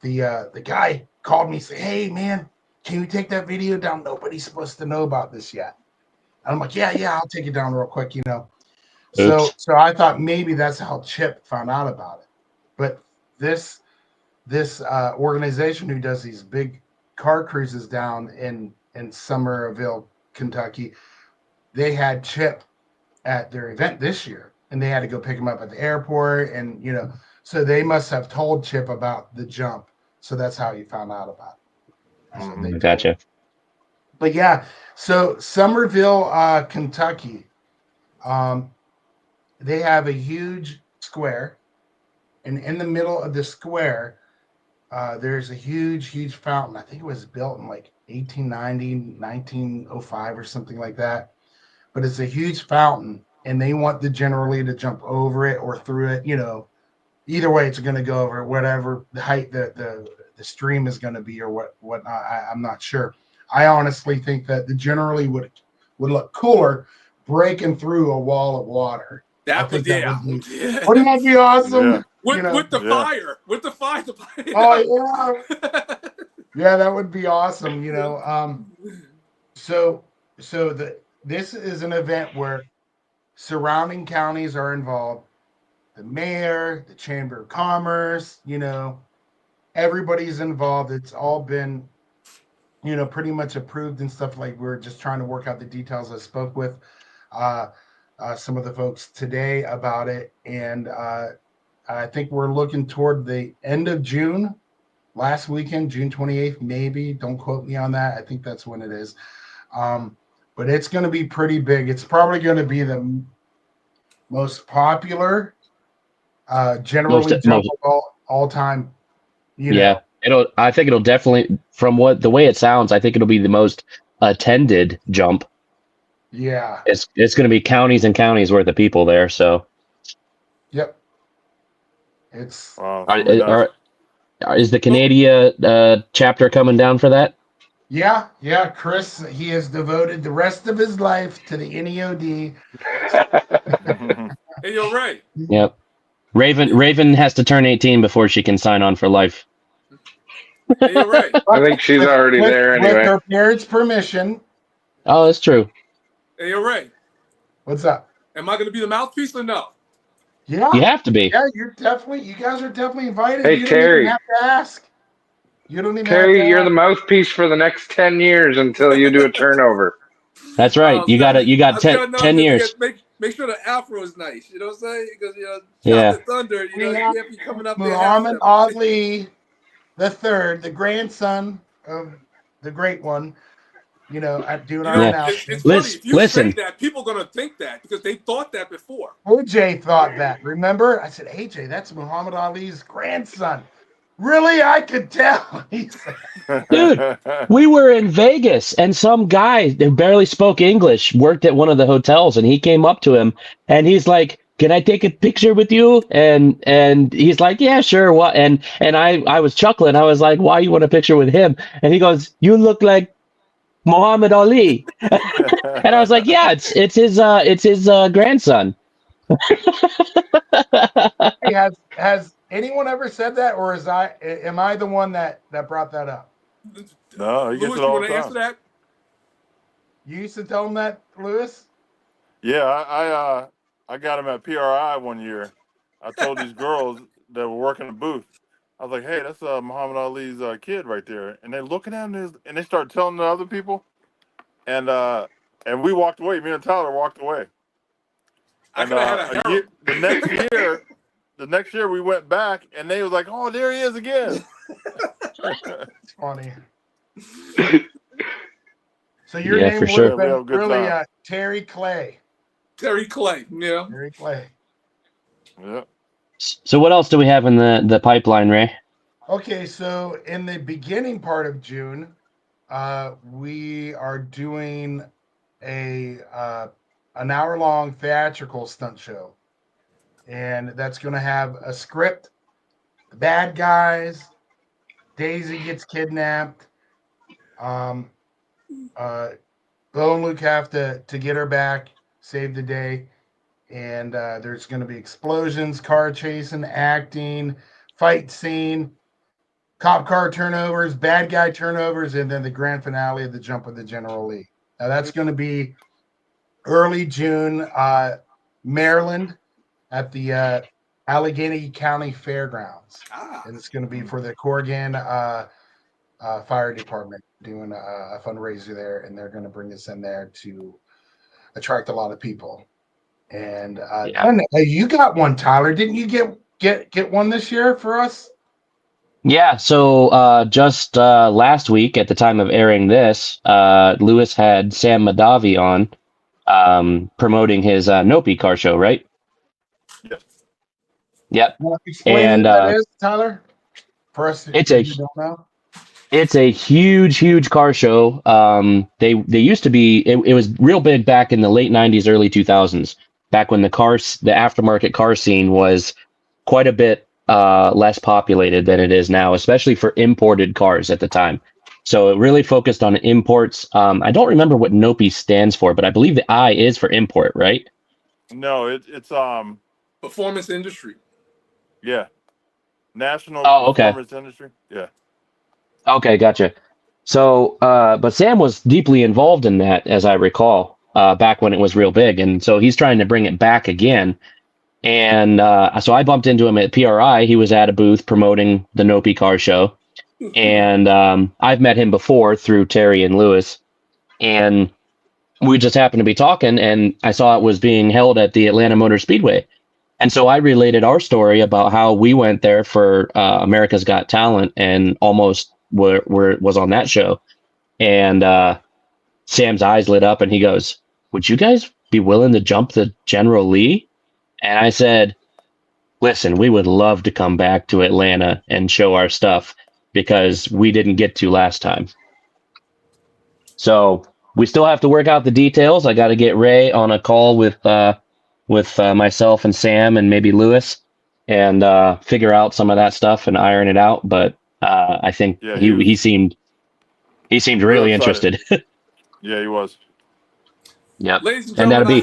the guy called me, say, "Hey man, can you take that video down? Nobody's supposed to know about this yet." And I'm like, yeah, I'll take it down real quick. So Oops. so I thought maybe that's how Chip found out about it. But this organization who does these big car cruises down in Somerville, Kentucky, they had Chip at their event this year, and they had to go pick him up at the airport, and so they must have told Chip about the jump, so that's how he found out about it. So they told him. Gotcha. But yeah, so Somerville, Kentucky, um, they have a huge square, and in the middle of the square there's a huge fountain. I think it was built in like 1890, 1905 or something like that. But it's a huge fountain, and they want the generally to jump over it or through it. Either way, it's going to go over whatever the height the stream is going to be or whatnot. I'm not sure. I honestly think that the generally would look cooler breaking through a wall of water. I That think was that yeah. would be Yeah. wouldn't that be awesome? With the Yeah. fire, Oh yeah, that would be awesome. So this is an event where surrounding counties are involved. The mayor, the chamber of commerce, everybody's involved. It's all been, pretty much approved and stuff. Like, we're just trying to work out the details. I spoke with uh, some of the folks today about it, and I think we're looking toward the end of June, last weekend, June 28th, maybe. Don't quote me on that. I think that's when it is. But it's going to be pretty big. It's probably going to be the most popular Most generally jump most of all time. Yeah. I think it'll definitely, from the way it sounds, I think it'll be the most attended jump. Yeah. It's going to be counties and counties worth of people there. So Yep. It's Wow, are, really nice. is the Canada chapter coming down for that? yeah. Chris, he has devoted the rest of his life to the NEOD. Hey, you're right. Yep. Raven has to turn 18 before she can sign on for life. Hey, you're right. I think she's already there With anyway. her parents' permission. Oh, that's true. Hey, you're right. What's up? Am I going to be the mouthpiece or no? You Yeah. have to be. Yeah, you guys are definitely invited. Hey, You don't even Terry. have to ask. You don't even have to Terry, you're ask. the mouthpiece for the next 10 years until you do a turnover. That's right. So You got I just 10, got to know 10 to years. make sure the afro is nice. You know what I'm saying? Because shout Yeah. the thunder. We You have can't be coming up there half Muhammad stepping. Ali the third, the grandson of the great one, at doing You our know, Yeah. it's announcement. funny if you say Listen. that, people are gonna think that because they thought that before. AJ thought that. Remember? I said, AJ, that's Muhammad Ali's grandson. Really? I could tell. He said, Dude, we were in Vegas and some guy that barely spoke English worked at one of the hotels and he came up to him and he's like, can I take a picture with you? And he's like, yeah, sure. What? And I was chuckling. I was like, why you want a picture with him? And he goes, you look like Muhammad Ali. And I was like, yeah, it's his grandson. Hey, has anyone ever said that, or am I the one that brought that up? No, he gets it Lewis, you all want the to answer time. that? You used to tell him that, Lewis? Yeah, I got him at PRI one year. I told these girls that were working the booth. I was like, "Hey, that's Muhammad Ali's kid right there," and they looking at him and they start telling the other people, and uh, and we walked away. Me and Tyler walked away. I And could have had a a year, harem. the next year we went back, and they was like, "Oh, there he is again." It's funny. So your Yeah, for name would Yeah, have sure. we been have a good really time. Terry Clay. Terry Clay, yeah. Terry Clay. Yeah. So what else do we have in the pipeline, Ray? Okay, so in the beginning part of June, we are doing a an hour long theatrical stunt show, and that's going to have a script, the bad guys, Daisy gets kidnapped, um, Bo and Luke have to get her back, save the day, and there's going to be explosions, car chasing, acting, fight scene, cop car turnovers, bad guy turnovers, and then the grand finale of the Jump of the General Lee. Now that's going to be early June, Maryland, at the Allegheny County Fairgrounds, Ah. and it's going to be for the Corrigan Fire Department doing a fundraiser there, and they're going to bring us in there to attract a lot of people. And Yeah. you got one, Tyler. Didn't you get one this year for us? Yeah, so just last week, at the time of airing this, Lewis had Sam Madavi on promoting his Nopi car show, right? Yes. Yep. Want to explain And what that is, Tyler, for us it's who a don't know? it's a huge car show. They used to be it was real big back in the late '90s, early 2000s, back when the aftermarket car scene was quite a bit less populated than it is now, especially for imported cars at the time. So it really focused on imports. I don't remember what NOPI stands for, but I believe the I is for import, right? No, it's Performance industry. yeah, National Oh, okay. Performance Industry. Yeah. Okay, gotcha. So, but Sam was deeply involved in that, as I recall, back when it was real big, and so he's trying to bring it back again. And so I bumped into him at PRI. He was at a booth promoting the Nopi Car Show, and I've met him before through Terry and Lewis, and we just happened to be talking, and I saw it was being held at the Atlanta Motor Speedway, and so I related our story about how we went there for America's Got Talent and almost was on that show. And Sam's eyes lit up and he goes, would you guys be willing to jump the General Lee? And I said, listen, we would love to come back to Atlanta and show our stuff because we didn't get to last time. So we still have to work out the details. I got to get Ray on a call with myself and Sam and maybe Lewis and figure out some of that stuff and iron it out. But I think Yeah, he seemed real really excited. interested. Yeah, he was. Yep. Ladies and And that'll gentlemen, be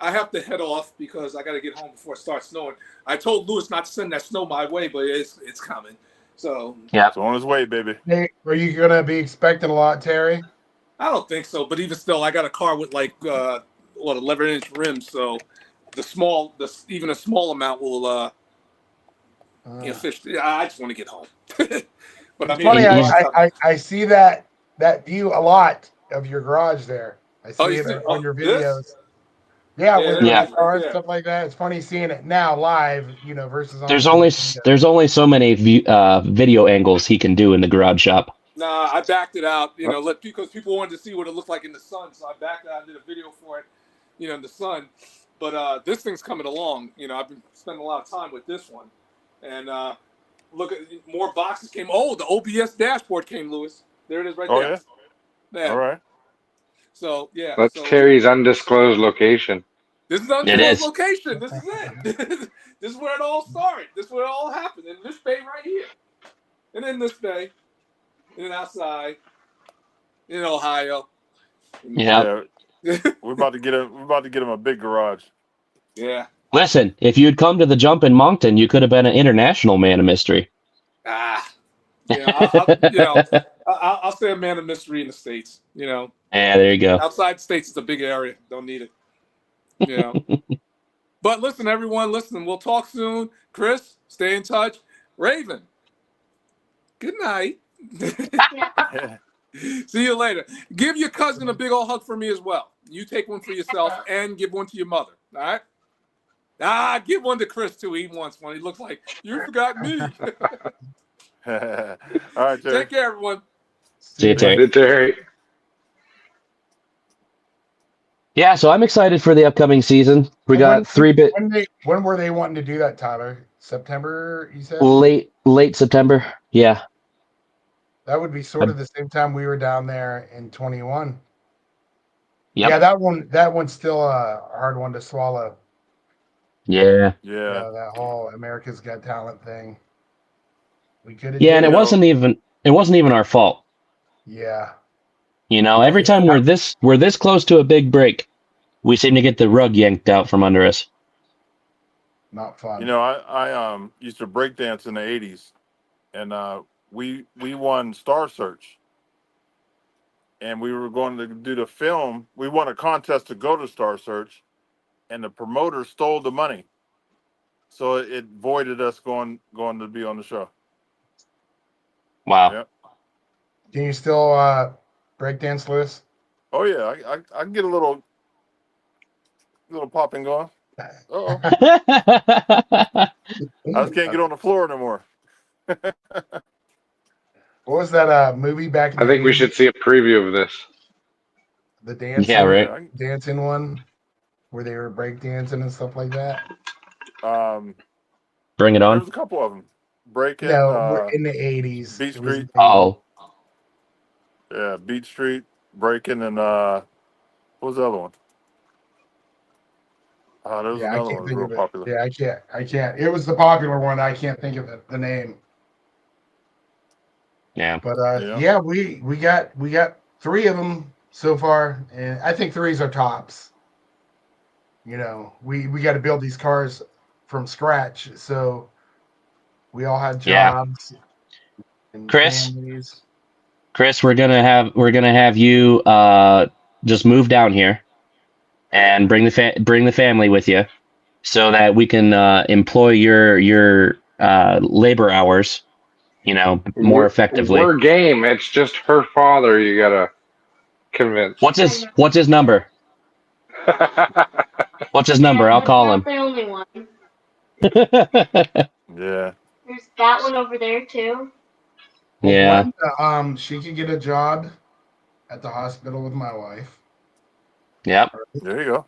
I have to head off because I got to get home before it starts snowing. I told Lewis not to send that snow my way, but it's coming. So yeah. It's on his way, baby. Hey, are you going to be expecting a lot, Terry? I don't think so. But even still, I got a car with like 11-inch rims, so even a small amount will fish. I just want to get home. But I It's mean, funny. there's a He's lot coming. I see that view a lot of your garage there. I Oh, see you it see? on Oh, your this? videos. Yeah, Yeah, with there it the is right car and there. stuff like that. It's funny seeing it now live, versus on there's some of only the videos. there's only so many video angles he can do in the garage shop. Nah, I backed it out, because people wanted to see what it looked like in the sun. So I backed it out and did a video for it, in the sun. But this thing's coming along. I've been spending a lot of time with this one. And look at more boxes came. Oh, the OBS dashboard came, Lewis. There it is right Oh there. yeah. All Yeah. right. So, yeah. That's So, yeah. Terry's undisclosed location. This is It undisclosed is. location. This is it. This is where it all started. This is where it all happened. In this bay right here. And in this bay. And then outside. In Ohio. Yep. Yeah, we're about to get him. We're about to get him a big garage. Yeah. Listen, if you'd come to the jump in Moncton, you could have been an international man of mystery. Ah. I'll say a man of mystery in the States. Yeah, there you go. Outside the States, it's a big area. Don't need it. But listen, everyone, listen. We'll talk soon. Chris, stay in touch. Raven, good night. See you later. Give your cousin a big old hug for me as well. You take one for yourself and give one to your mother. All right? Give one to Chris too. He wants one. He looks like you forgot me. All right, Terry. Take care, everyone. See you, Terry. Terry. Yeah, so I'm excited for the upcoming season. We got When were they wanting to do that, Tyler? September, you said? late September. Yeah. That would be sort of the same time we were down there in 21. Yep. Yeah, that one's still a hard one to swallow. Yeah. Yeah. That whole America's Got Talent thing. We could have Yeah, and did it wasn't even our fault. Yeah. Every time we're this close to a big break, we seem to get the rug yanked out from under us. Not fun. I used to break dance in the '80s, and we won Star Search, and we were going to do the film. We won a contest to go to Star Search, and the promoter stole the money, so it voided us going to be on the show. Wow. Yep. Can you still breakdance, Lewis? Oh yeah, I can get a little popping going. Oh, I just can't get on the floor anymore. What was that movie back in I the think we 80s? should see a preview of this. The Yeah, right. dancing one where they were breakdancing and stuff like that. Bring it on. There's a couple of them. Breaking. No, in the 80s. Beat It was Street. Oh, Yeah, Beat Street, Breaking, and what was the other one? There was yeah, I another can't one that was think real of it. popular. Yeah, I can't. It was the popular one. I can't think of the name. yeah. But Yeah. yeah, we got 3 of them so far, and I think 3's our tops. We got to build these cars from scratch, so we all had Yeah. jobs and Chris, families. we're gonna have you just move down here and bring the family with you, so that we can employ your labor hours, more effectively. We're game. It's just her father you gotta convince. What's his number? What's his number? I'll call him. That's not the only one. Yeah. There's that one over there too. Well, Yeah. Glenda, she could get a job at the hospital with my wife. Yep. There you go.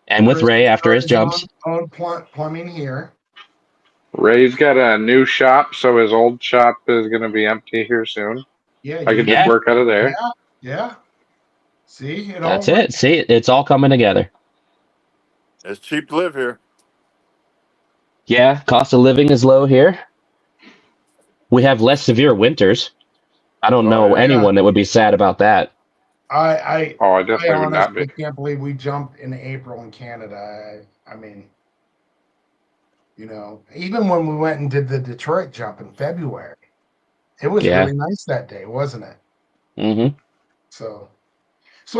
And with Chris Ray can after start his jumps. own plumbing here. Ray's got a new shop, so his old shop is gonna be empty here soon. Yeah, I could just work out of there. Yeah. See, it all That's it. See, it's all coming together. It's cheap to live here. Yeah, cost of living is low here. We have less severe winters. I don't know anyone that would be sad about that. I definitely would not be. can't believe we jumped in April in Canada. I mean, even when we went and did the Detroit jump in February, it was really nice that day, wasn't it? Mm-hmm. So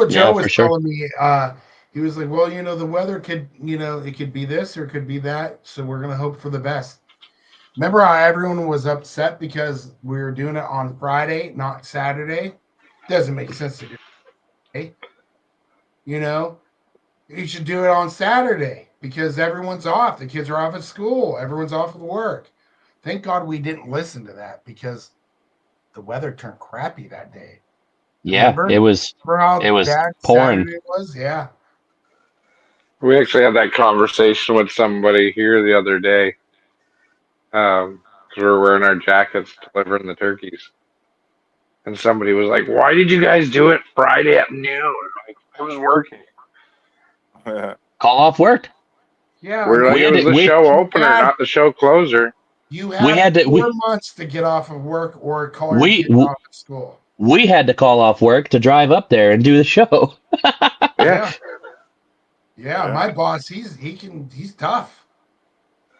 Joe was telling me, he was like, well, the weather could, it could be this or it could be that. So we're going to hope for the best. Remember how everyone was upset because we were doing it on Friday, not Saturday? Doesn't make sense to do it. You should do it on Saturday because everyone's off. The kids are off at school. Everyone's off at work. Thank God we didn't listen to that because the weather turned crappy that day. Yeah, Remember? it was bad pouring. Saturday was? Yeah. We actually had that conversation with somebody here the other day. Because we were wearing our jackets delivering the turkeys. And somebody was like, why did you guys do it Friday at noon? Like, I was working. Call off work. Yeah, I We're like, We mean, it had was to. the show opener, had not the show closer. you We had had to. 4 months to get off of work or call your We kids off at school. we had to call off work to drive up there and do the show. Yeah. Yeah, yeah. Yeah. My boss, he's tough.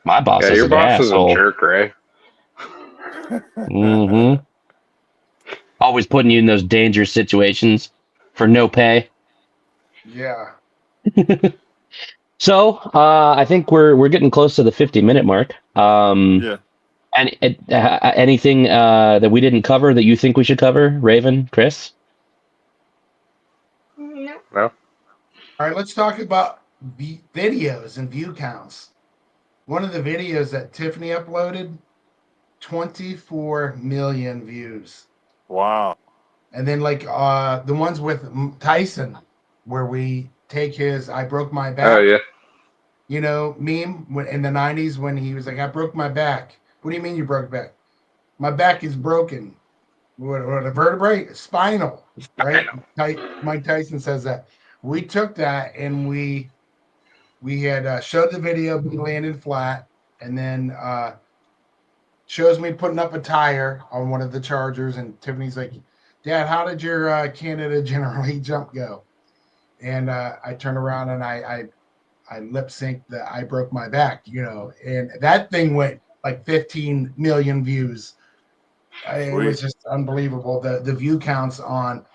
My boss Yeah, is your an boss is a asshole. jerk, Ray. Hmm. Always putting you in those dangerous situations for no pay. Yeah. So I think we're getting close to the 50-minute mark. Yeah. And anything that we didn't cover that you think we should cover, Raven, Chris? No. No? All right, let's talk about videos and view counts. One of the videos that Tiffany uploaded, 24 million views. Wow. And then like the ones with Tyson, where we take his "I broke my Oh, back," yeah. meme when in the '90s when he was like, "I broke my back." What do you mean you broke back? My back is broken. What a vertebrae? Spinal, I right? know. Mike Tyson says that. We took that and we had showed the video of me landing flat, and then shows me putting up a tire on one of the Chargers, and Tiffany's like, "Dad, how did your Canada General Lee jump go?" And I turn around and I lip sync the "I broke my back," and that thing went like 15 million views. It Sweet. was just unbelievable. The view counts on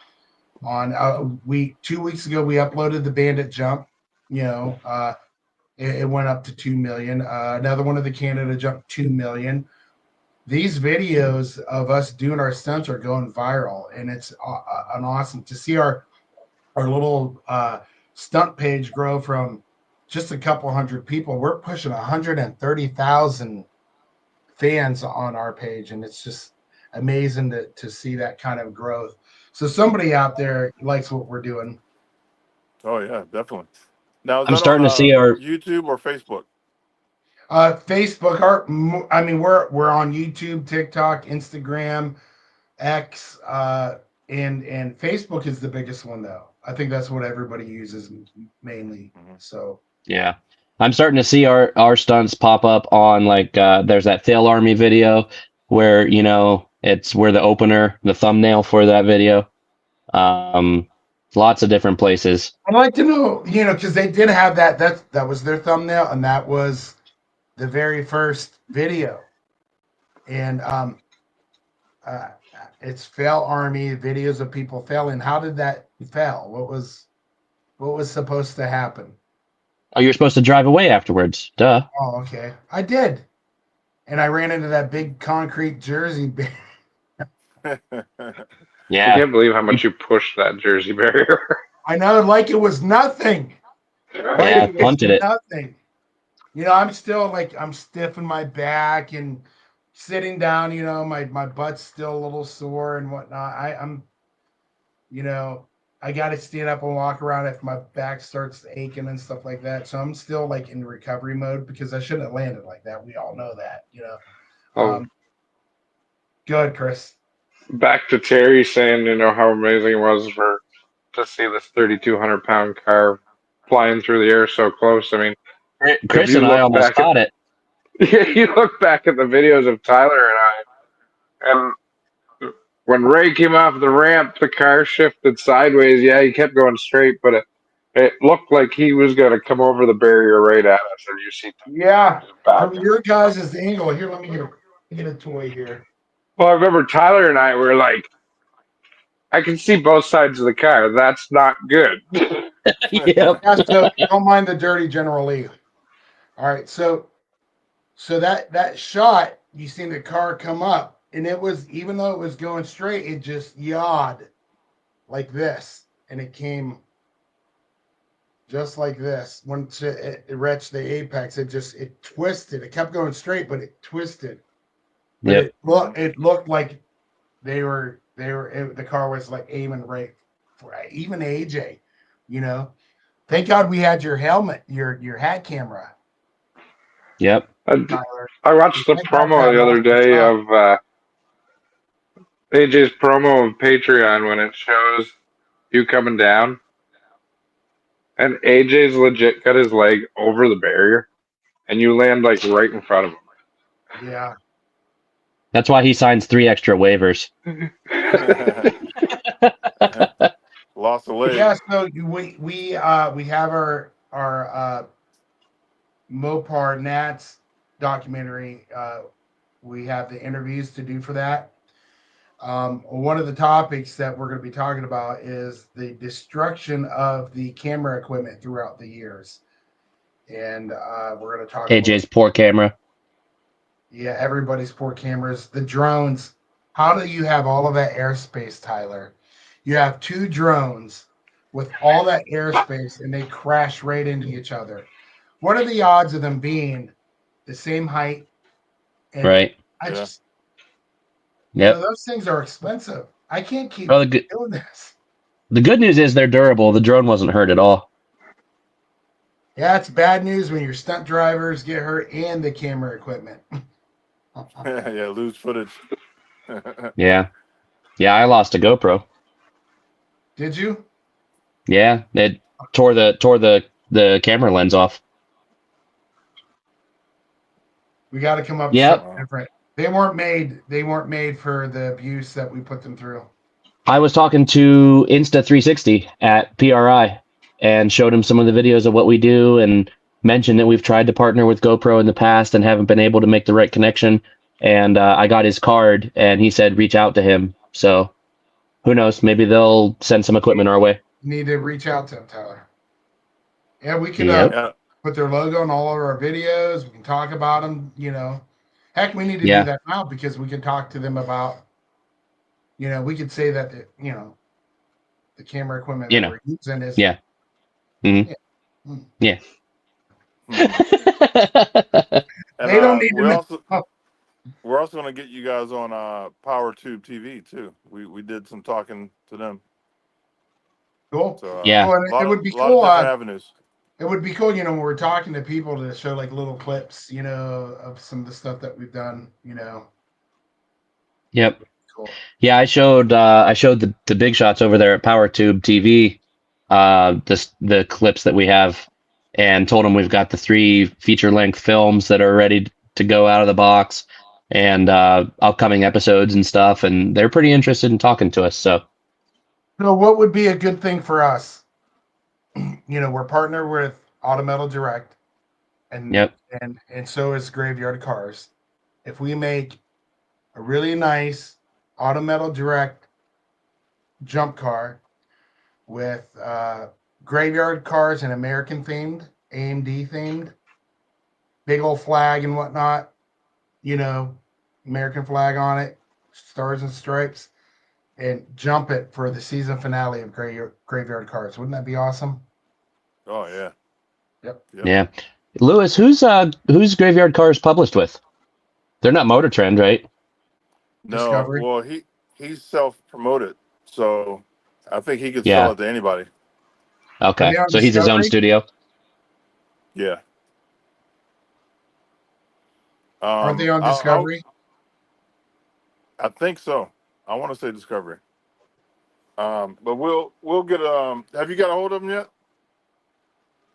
we 2 weeks ago we uploaded the Bandit jump. It went up to 2 million. Another one of the Canada jump 2 million. These videos of us doing our stunts are going viral, and it's an awesome to see our little stunt page grow from just a couple hundred people. We're pushing 130,000 fans on our page, and it's just amazing to see that kind of growth. So somebody out there likes what we're doing. Oh yeah, definitely. Now is I'm that on starting to see our. YouTube or Facebook? Facebook, I mean, we're on YouTube, TikTok, Instagram, X, and Facebook is the biggest one though. I think that's what everybody uses mainly. Mhm. So Yeah, I'm starting to see our stunts pop up on like there's that Fail Army video where it's where the opener, the thumbnail for that video. Um, Lots of different places. I'd like to know, because they did have that was their thumbnail, and that was the very first video, and uh, it's Fail Army videos of people failing. How did that fail? What was supposed to happen? Oh, you're supposed to drive away afterwards. Duh. Oh, okay, I did, and I ran into that big concrete Jersey. I Yeah. can't believe how You, much you pushed that Jersey barrier. I know, like it was nothing. Like yeah, it was punted it. nothing. I'm still like I'm stiff in my back and sitting down. My butt's still a little sore and whatnot. You know, I got to stand up and walk around if my back starts aching and stuff like that. So I'm still like in recovery mode because I shouldn't have landed like that. We all know that. Oh, Um, Good, Chris. back to Terry saying, how amazing it was to see this 3,200 pound car flying through the air so close. I mean, if Chris you and I look almost back at caught it. you look back at the videos of Tyler and when Ray came off the ramp, the car shifted sideways. Yeah, he kept going straight, but it looked like he was going to come over the barrier right at us. And you see Yeah, Tyler just back. from your guys' angle here, let me get a toy here. Well, I remember Tyler and I were like, I can see both sides of the car. That's not good. Yep. Yeah, so don't mind the dirty General Lee. All right, so that shot, you seen the car come up, and it was even though it was going straight, it just yawed like this, and it came just like this. Once it reached the apex, it twisted. It kept going straight, but it twisted. But Yep. it looked like the car was like aiming right for even AJ. You know, thank God we had your helmet, your hat camera, Yep. I, Tyler. I watched the Thank God for promo that the other awesome day shot. of AJ's promo of Patreon when it shows you coming down. And AJ's legit got his leg over the barrier, and you land like right in front of Yeah. That's why he signs 3 extra waivers. him. Lost a leg. Yeah. So we have our Mopar Nats documentary. We have the interviews to do for that. One of the topics that we're going to be talking about is the destruction of the camera equipment throughout the years, and we're going to talk a little. AJ's poor camera. Yeah, everybody's poor cameras, the drones. How do you have all of that airspace, Tyler? You have 2 drones with all that airspace, and they crash right into each other. What are the odds of them being the same height? And Right. I Yeah. just, Yep. those things are expensive. I can't keep Well, doing this. the good news is they're durable. The drone wasn't hurt at all. Yeah, it's bad news when your stunt drivers get hurt and the camera equipment. Yeah, lose footage. Yeah. Yeah, I lost a GoPro. Did you? Yeah, it tore the camera lens off. We got to come up with Yep. something different. They weren't made. They weren't made for the abuse that we put them through. I was talking to Insta360 at PRI and showed him some of the videos of what we do and mentioned that we've tried to partner with GoPro in the past and haven't been able to make the right connection. And I got his card and he said reach out to him. So who knows? Maybe they'll send some equipment our way. You need to reach out to them, Tyler. Yeah, we could Yep. Yeah. put their logo on all of our videos. We can talk about them. Heck, we need to do Yeah. that now because we can talk to them about. We could say that the camera equipment You that know. we're using is. Yeah. hmm Yeah. Mm. Yeah. And They don't need to know. we're also going to get you guys on PowerTube TV too. We did some talking to them. Cool. So Yeah. Oh, and lot it of would be lot of cool. different avenues. It would be cool, when we're talking to people to show like little clips, of some of the stuff that we've done. Yep. Cool. Yeah, I showed the big shots over there at PowerTube TV, the clips that we have, and told them we've got the 3 feature length films that are ready to go out of the box, and upcoming episodes and stuff, and they're pretty interested in talking to us. So So, what would be a good thing for us? We're partnered with Autometal Direct, and yep, and so is Graveyard Cars. If we make a really nice Autometal Direct jump car with Graveyard Cars and American themed, AMD themed, big old flag and whatnot, American flag on it, stars and stripes, and jump it for the season finale of Graveyard Cars. Wouldn't that be awesome? Oh yeah. Yep. yeah. Lewis, who's Graveyard Cars published with? They're not Motor Trend, right? No, Discovery. well he's self promoted, so I think he could sell Yeah. it to anybody. Are Okay, they on so he's his own Discovery? studio. Yeah. Aren't they on I'll Discovery? I think so. I want to say Discovery. But we'll get have you got a hold of him yet,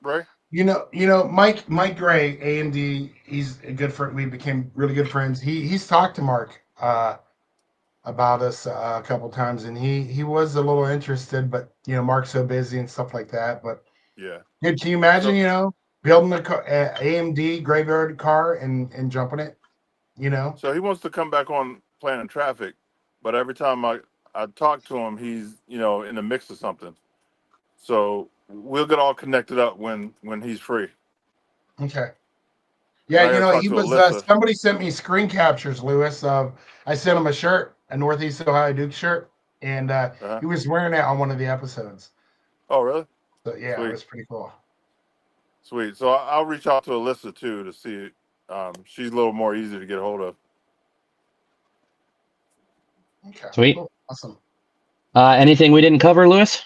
Ray? Mike Gray, AMD. He's a good friend. We became really good friends. He's talked to Mark about us a couple times, and he was a little interested, but Mark's so busy and stuff like that. But Yeah. dude, can you imagine? So Building a AMD graveyard car and jumping it. so he wants to come back on Planet Traffic, but every time I talk to him, he's in the mix of something. So we'll get all connected up when he's free. Okay. And Yeah, I got to talk he to was. Alyssa. Somebody sent me screen captures, Lewis. Of I sent him a shirt, a Northeast Ohio Duke shirt, and Uh-huh. he was wearing it on one of the episodes. Oh, really? So yeah, it Sweet. was pretty cool. Sweet. So I'll reach out to Alyssa too to see. She's a little more easy to get a hold of. Okay. Sweet. Cool. Awesome. Anything we didn't cover, Lewis?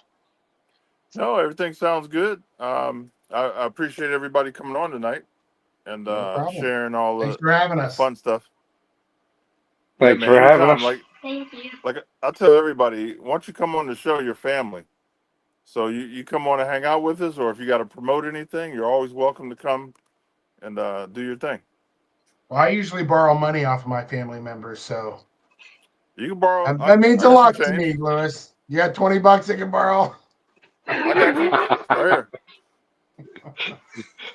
No, everything sounds good. I appreciate everybody coming on tonight and No problem. sharing all Thanks for having the us. fun stuff. Yeah, Thanks man. for having Anytime, us. Thank you. like I tell everybody, once you come on the show, your family. So you come on and hang out with us, or if you got to promote anything, you're always welcome to come and do your thing. Well, I usually borrow money off of my family members, so You can borrow. that means I a got some lot to change. me, Lewis. You got $20 I can borrow? I got you right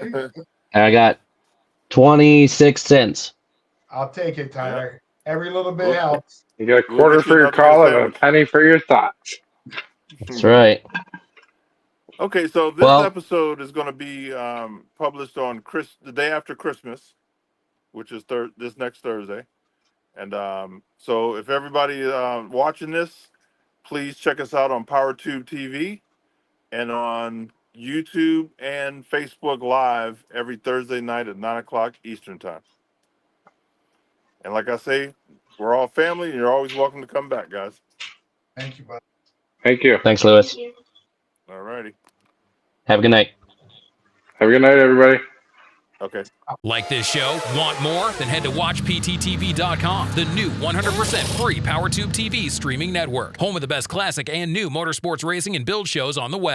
here. I got 26 cents. I'll take it, Yeah, Tyler. Every little bit we'll, helps. You get a we'll quarter get you for your another good call and a sandwich. penny for your thoughts. That's right. Okay, so this Well, episode is going to be published on the day after Christmas, which is this next Thursday. And so if everybody watching this, please check us out on PowerTube TV and on YouTube and Facebook Live every Thursday night at 9 o'clock Eastern Time. And like I say, we're all family, and you're always welcome to come back, guys. Thank you, bud. Thank you. thanks, Thank Lewis. you. All righty. Have a good night. Have a good night, everybody. Okay. Like this show? Want more? Then head to WatchPTTV.com, the new 100% free PowerTube TV streaming network. Home of the best classic and new motorsports racing and build shows on the web.